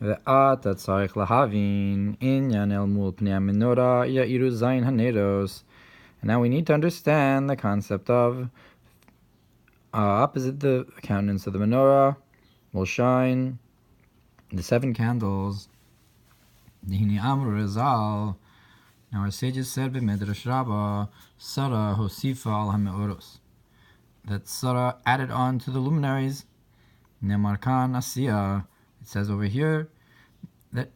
ואתה צריך להבין עניין אל מול פני המנורה יאירו זין הנרות. And now we need to understand the concept of opposite the countenance of the menorah will shine the 7 candles. Dihini Amru Rizal. Now our sages said b'Midrash Rabbah, Sarah hosifa al hameoros, that Sarah added on to the luminaries. Nemar kan asiya. It says over here that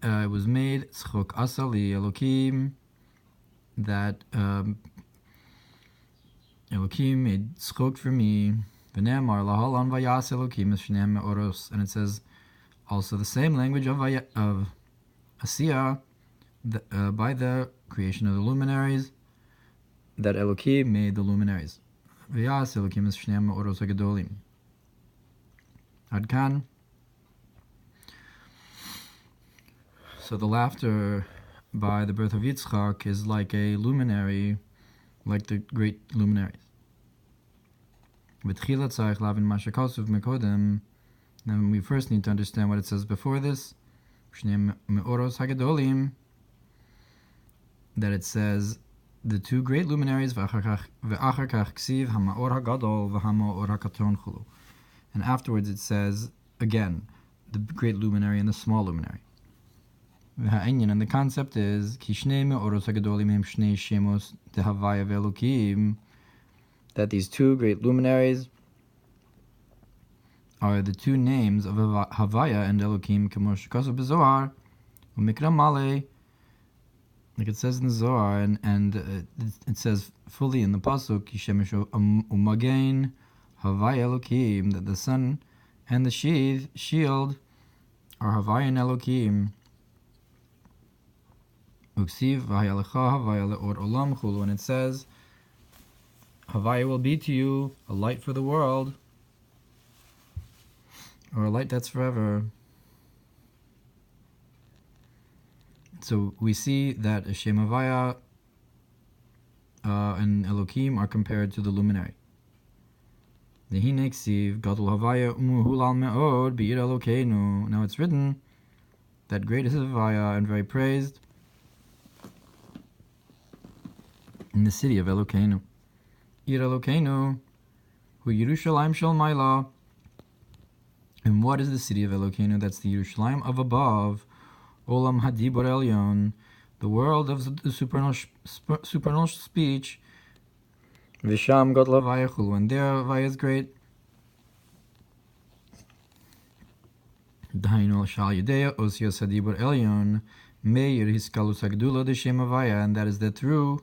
it was made tzchok asali Elokim, that Elokim made tzchok for me. V'nemar lahalan vayas Elokim eshnei meoros. And it says also the same language of asiya, by the creation of the luminaries, that Elokim made the luminaries. V'yas Elokim eshnei meoros hagedolim. Adkan. So the laughter by the birth of Yitzchak is like a luminary, like the great luminaries. Then we first need to understand what it says before this. That it says the 2 great luminaries, and afterwards it says again the great luminary and the small luminary. And the concept is that these 2 great luminaries are the 2 names of Havaya and Elokim, like it says in the Zohar, and it says fully in the pasuk, Umagain Havaya Elokim, that the sun and the shield are Havaya and Elokim. Uksiv Bahalocha Havaya le'or olam chulu, and it says Havaya will be to you a light for the world, or a light that's forever. So we see that Shem Havaya and Elokim are compared to the luminary. Now it's written that great is Havaya and very praised in the city of Elokeinu. Ir Elokeinu, hu Yerushalayim shel Maila. And what is the city of Elokeinu? That's the Yerushalayim of above. Olam Hadibor Elyon, the world of the supernal speech. Visham God Lavayachul, and there Havaya is great. Dainu Shal Yudea Osios Hadibor Elyon, Meir Hiskalus Hagdula de Shem Havaya, and that is that through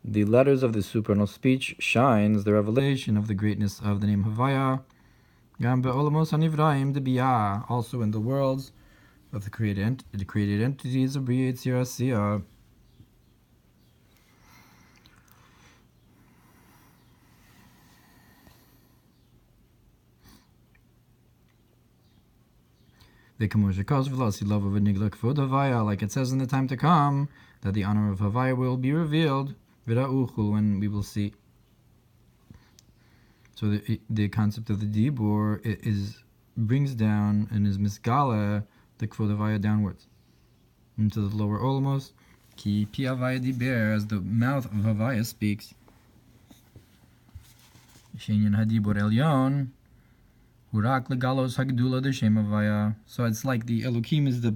the letters of the supernal speech shines the revelation of the greatness of the name Havaya. Gam be'olamos hanivraim debiyah, also in the worlds of the created entities of Bria Yitzir Asiyah. Like it says in the time to come, that the honor of Havaya will be revealed, when we will see. So the concept of the Dibur brings down and is misgala the Kvod Havaya downwards into the lower Olamos. Ki pi Havaya diber, as the mouth of Havaya speaks. Shenyan hadibur elyon. Hurak legalos hagdula de Shem Havaya. So it's like the Elokim is the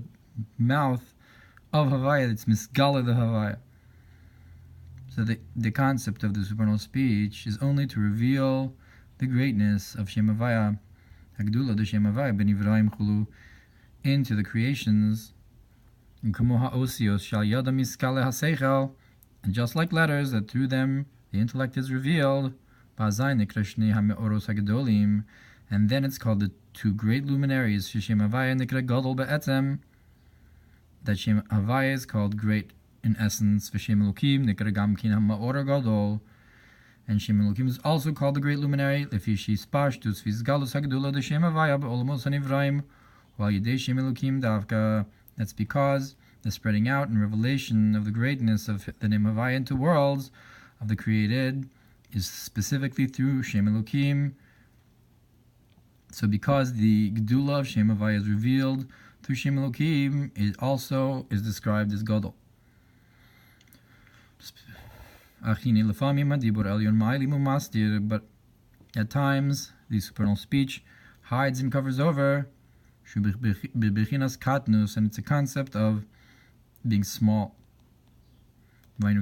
mouth of Havaya that's misgala the Havaya. So the concept of the supernal speech is only to reveal the greatness of Shem Havaya, hagdula de Shem Havaya ben Ivraim chulu, into the creations. And just like letters, that through them the intellect is revealed. And then it's called the 2 great luminaries, Shem Havaya Nikra Gadol Be'etzem, that Shem Havaya is called great in essence, V'Shem Elokim Nikra Gamkin HaMa'or Gadol, and Shem Elokim is also called the great luminary, Lefi Shis Pashtus Vizgalus Hagdula de Shem Havaya Be'olamos HaNivraim, while Yidei Shem Elokim Davka. That's because the spreading out and revelation of the greatness of the name Havaya into worlds of the created is specifically through Shem Elokim, So because the Gedula of Shem Havaya is revealed through Shem Elokim, it also is described as Gadol. But at times, the supernal speech hides and covers over, and it's a concept of being small. And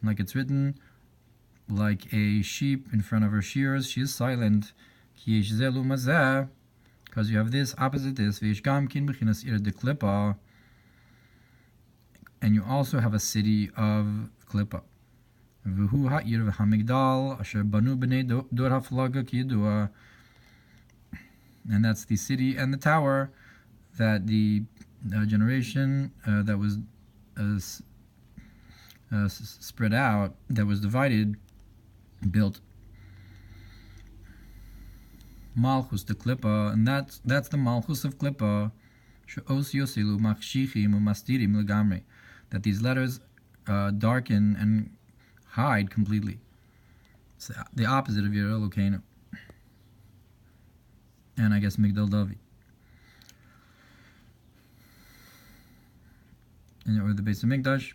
like it's written, like a sheep in front of her shears, she is silent. Because you have this, opposite this, and you also have a city of Klippa. And that's the city and the tower that the generation that was spread out, that was divided, built. Malchus de Klippa, and that's the Malchus of Klippa, that these letters darken and hide completely. It's the opposite of Yer Elokeinu, and I guess Migdal David. Or the base of Mikdash.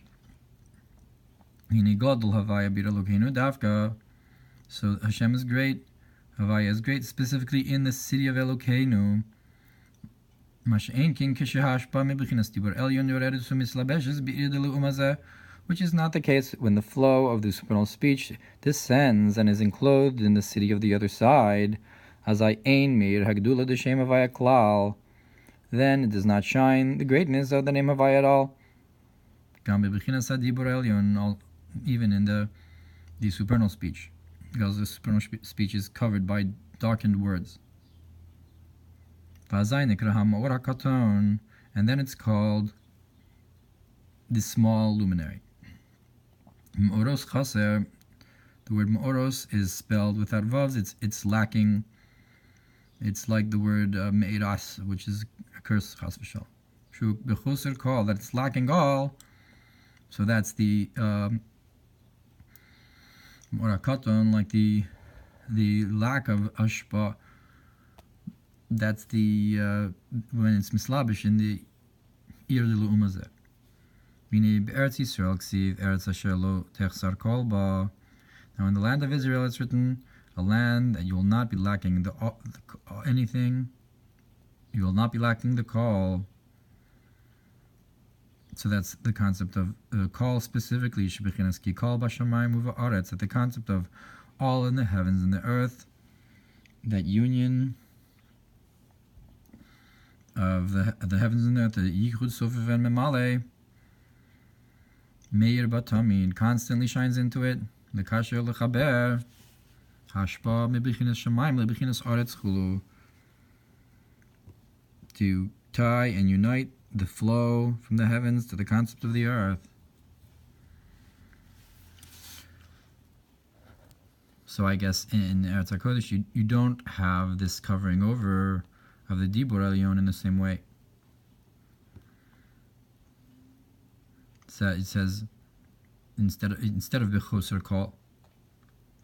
So Hashem is great, Havaya is great, specifically in the city of Elokeinu. Which is not the case when the flow of the supernal speech descends and is enclosed in the city of the other side. Then it does not shine the greatness of the name Havaya at all. Even in the supernal speech, because the supernal speech is covered by darkened words. And then it's called the small luminary. The word Ma'oros is spelled without vavs. It's lacking. It's like the word Me'iras, which is a curse, chas v'shal. Shu b'chuser kol, that it's lacking all. So that's the Morakaton, like the lack of ashpa. That's the when it's mislabish in the ir de l'umazeh. Mini be'eretz Yisrael ksiv eretz asher lo techsar kol ba. Now in the land of Israel it's written, a land that you will not be lacking anything. You will not be lacking the call. So that's the concept of call specifically, shebechinas ki kol b'shamayim u'va'aretz, that the concept of all in the heavens and the earth, that union of the heavens and the earth, the yichud sofiv and memale, meir batamid, constantly shines into it, the kasher lechaber, hashpa mebechinas shamayim lebechinas aretz chulu, to tie and unite the flow from the heavens to the concept of the earth. So I guess in Eretz HaKodesh you don't have this covering over of the Dibur Elyon in the same way. So it says instead of Bechoser Kol,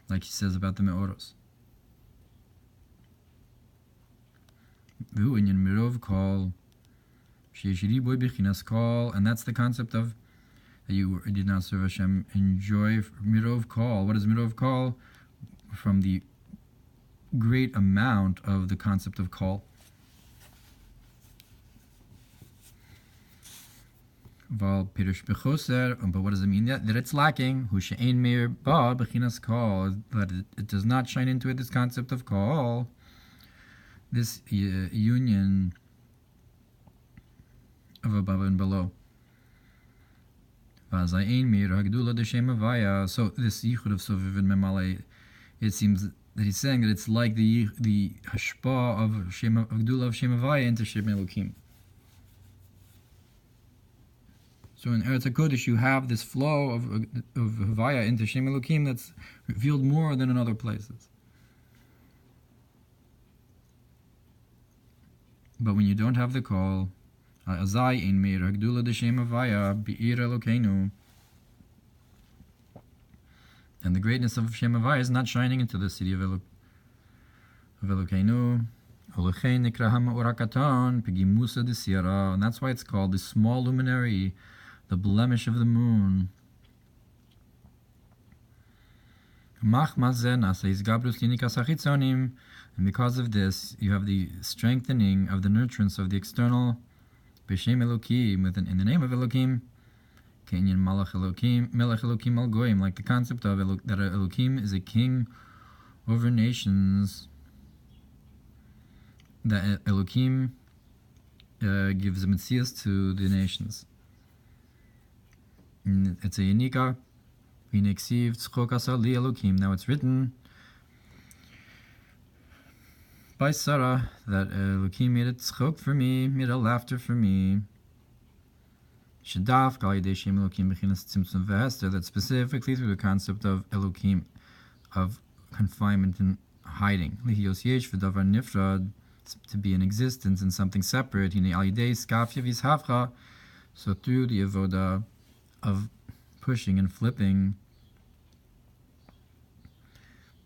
like he says about the Me'oros. V'hu inyan mirov kol, and that's the concept of that you did not serve Hashem. Enjoy mirov kol. What is mirov kol? From the great amount of the concept of kol. But what does it mean? That it's lacking. That it does not shine into it, this concept of kol, this union of above and below. So this yichud of soviv and memale, it seems that he's saying that it's like the hashpa of Shem of Gdula of Shem Havaya into Shem Elokim. So in Eretz HaKodesh you have this flow of Havaya into Shem Elokim that's revealed more than in other places. But when you don't have the call, Azai in Meir Hagdula de Shem Havaya Be'ir Elokeinu, And the greatness of Shem Havaya is not shining into the city of Elokeinu. And that's why it's called the small luminary, the blemish of the moon. And because of this, you have the strengthening of the nurturance of the external, B'Shem Elokim, in the name of Elokim, Kenyan Melech Elokim al Goyim, like the concept of that Elokim is a king over nations, that Elokim gives a Metzias to the nations. And it's a Yanika, V'neksiv Tzchok Asa Li Elokim. Now it's written by Sarah that Elokim made a tzchok for me, made a laughter for me. Shadaf Gal Yidei Shem Elokim B'chinas Tzimtzum V'Hester, that specifically through the concept of Elokim, of confinement and hiding. Lihiyos Yesh V'davar Nifrad, to be in existence in something separate. Hine Al Yidei Skafya V'Yishavcha, so through the avoda of pushing and flipping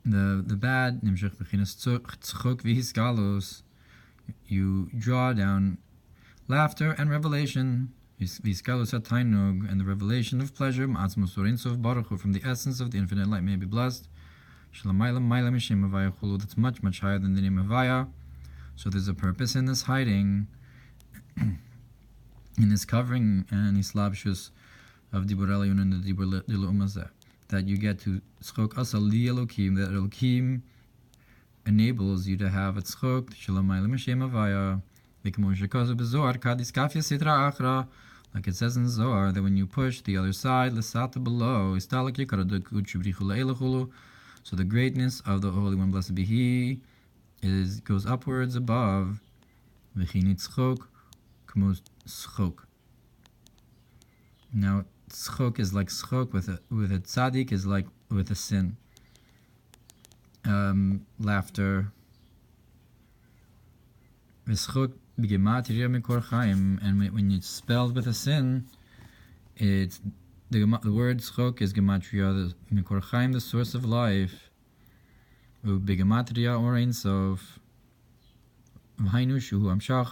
the bad, nimshach b'chinas tzchok v'hisgalos, you draw down laughter and revelation, v'hisgalos hatainug, and the revelation of pleasure, ma'atzmos Ein Sof Baruch Hu, from the essence of the infinite light, may be blessed, shalamayla mayla mishem Havaya chulu, that's much, much higher than the name Havaya. So there's a purpose in this hiding, in this covering and islabshus of Dibur Elyon and the Dibur Dilumazeh, that you get to tzchok asa li Elokim, that Elokim enables you to have a tzchok shalamayla mishem Havaya, like it says in Zohar, that when you push the other side, l'sata below, so the greatness of the Holy One, blessed be He, goes upwards above. Now, tzchok is like tzchok with a tzaddik, is like with a sin. Laughter. V'tzchok b'gematria mikor chaim, and when it's spelled with a sin, it's the word tzchok is gematria, the mikor chaim, the source of life. B'gematria Ohr Ein Sof. V'hainu shuhu amshach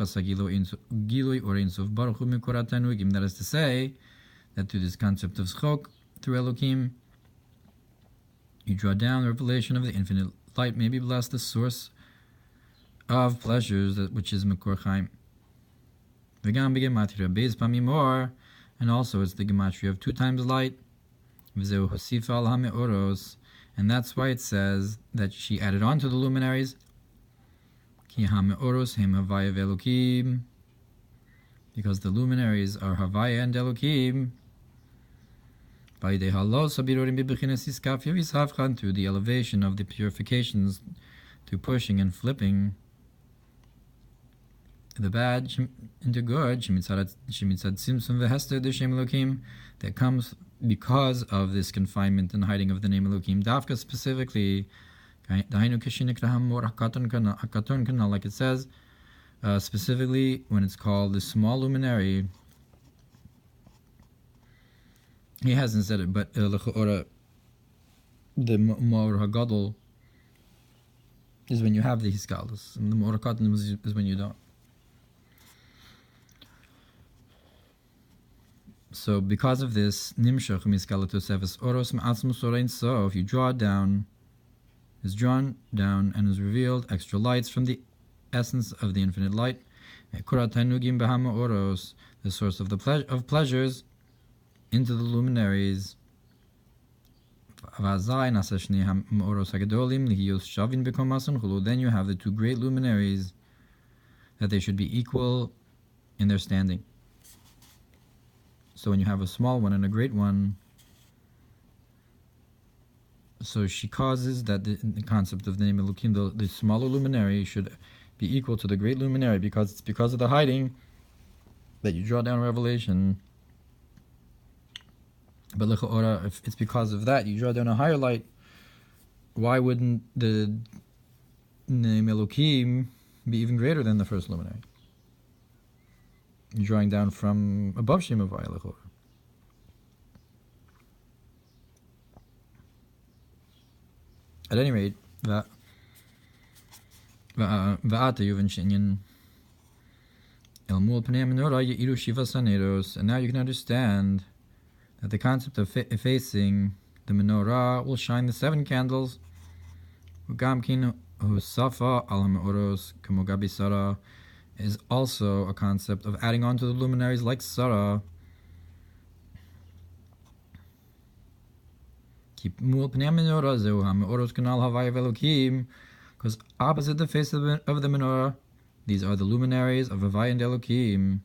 gilui Ohr Ein Sof baruch hu mikor tanugim. That is to say, that through this concept of tzchok, through Elokim, you draw down the revelation of the infinite light, may be blessed, the source of pleasures, which is Mekor Chaim. V'gam b'gematria beis pamim or, and also it's the gematria of 2 times light. V'zeu hosifa al ha'me'oros, and that's why it says that she added on to the luminaries. Ki ha'me'oros hem Havaya v'Elokim, because the luminaries are Havaya and Elokim. Through the elevation of the purifications, to pushing and flipping the bad into good, that comes because of this confinement and hiding of the name Elokim. Dafka specifically, like it says, specifically when it's called the small luminary. He hasn't said it, but the Ohr Hagadol is when you have the Hisgalus, and the Ohr Hagadol is when you don't. So because of this, Nimshach Miskalatus Efes Oros Ma'atzmus Ohr Ein Sof, you draw down, is drawn down and is revealed extra lights from the essence of the infinite light. Kurat Tanugim Bahama Oros, the source of the pleasures, into the luminaries. Then you have the 2 great luminaries, that they should be equal in their standing. So when you have a small one and a great one, so she causes that the concept of the name Elokim, the smaller luminary, should be equal to the great luminary, because it's because of the hiding that you draw down revelation. But if it's because of that you draw down a higher light, why wouldn't the name Elokim be even greater than the first luminary? You're drawing down from above Shem Havaya. At any rate, va'ata yuvan shinyan el mul pnei menorah ye'iru shivas haneros. And now you can understand that the concept of facing the menorah will shine the 7 candles. Ugamkin husafa al hameoros kamogabi sarah is also a concept of adding on to the luminaries like Sarah. Because opposite the face of the menorah, these are the luminaries of Havai and Elokim.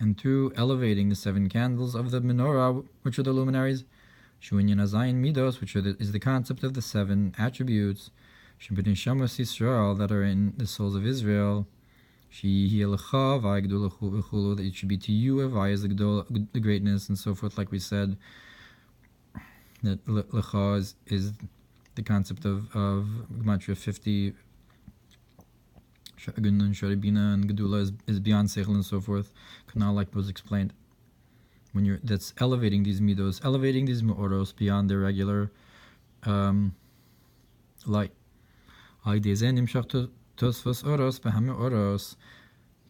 And through elevating the 7 candles of the menorah, which are the luminaries, Midos, which is the concept of the 7 attributes, that are in the souls of Israel, that it should be to you, Havai is the greatness, and so forth, like we said, that Lecha is the concept of Gematria 50, Shagun and Sharibina, and Gedula is beyond Seichel, and so forth, Kanal, like was explained. That's elevating these midos, elevating these me'oros beyond their regular light.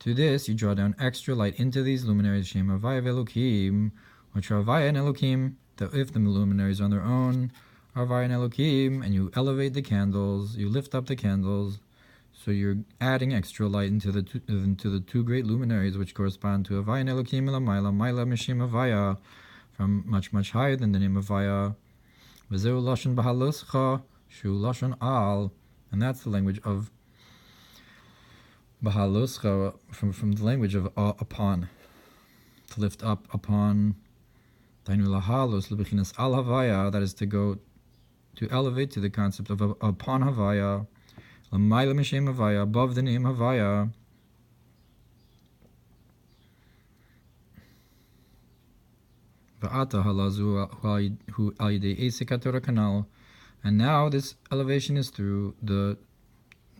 To this, you draw down extra light into these luminaries, Shem Havai Elokim, which are Havai and Elokim, that if the luminaries on their own are Havai and Elokim, and you elevate the candles, you lift up the candles, so you're adding extra light into the 2 great luminaries, which correspond to Havai and Elokim Elamayla, Maila Mishim Havaya, from much, much higher than the name of Havaya. V'zeu lashon Bahaloscha, shu lashon al, and that's the language of Bahaloscha, from the language of upon, to lift up upon. Dainu lahalos lebechinas al Havaya, that is to elevate to the concept of upon Havaya. L'mayla mishem Havaya, above the name Havaya. Va'ata halazu hu al yidei esek haTorah kanal. And now this elevation is through the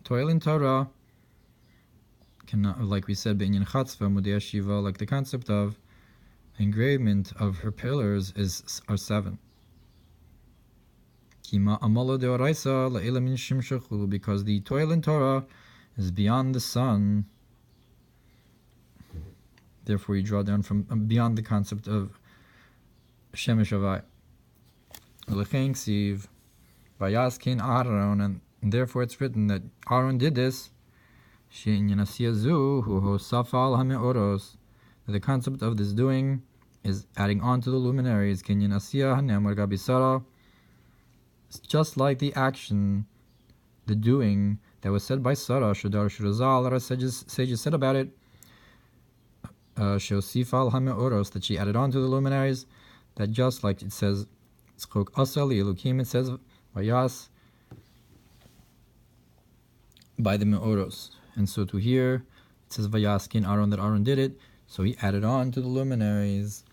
toil in Torah, like we said, b'inyan chatzva mudei shiva, like the concept of engravement of her pillars are 7. Because the toil in Torah is beyond the sun. Therefore, you draw down from beyond the concept of Shemesh Havai. And therefore it's written that Aaron did this. That the concept of this doing is adding on to the luminaries. It's just like the action, the doing that was said by Sarah, Shadar Shirazal, our sages said about it, Shosifal Hameoros, that she added on to the luminaries, that just like it says, Tzchok Asal Elokim, it says, Vayas, by the Meoros. And so to here, it says Vayaskin Aaron, that Aaron did it, so he added on to the luminaries.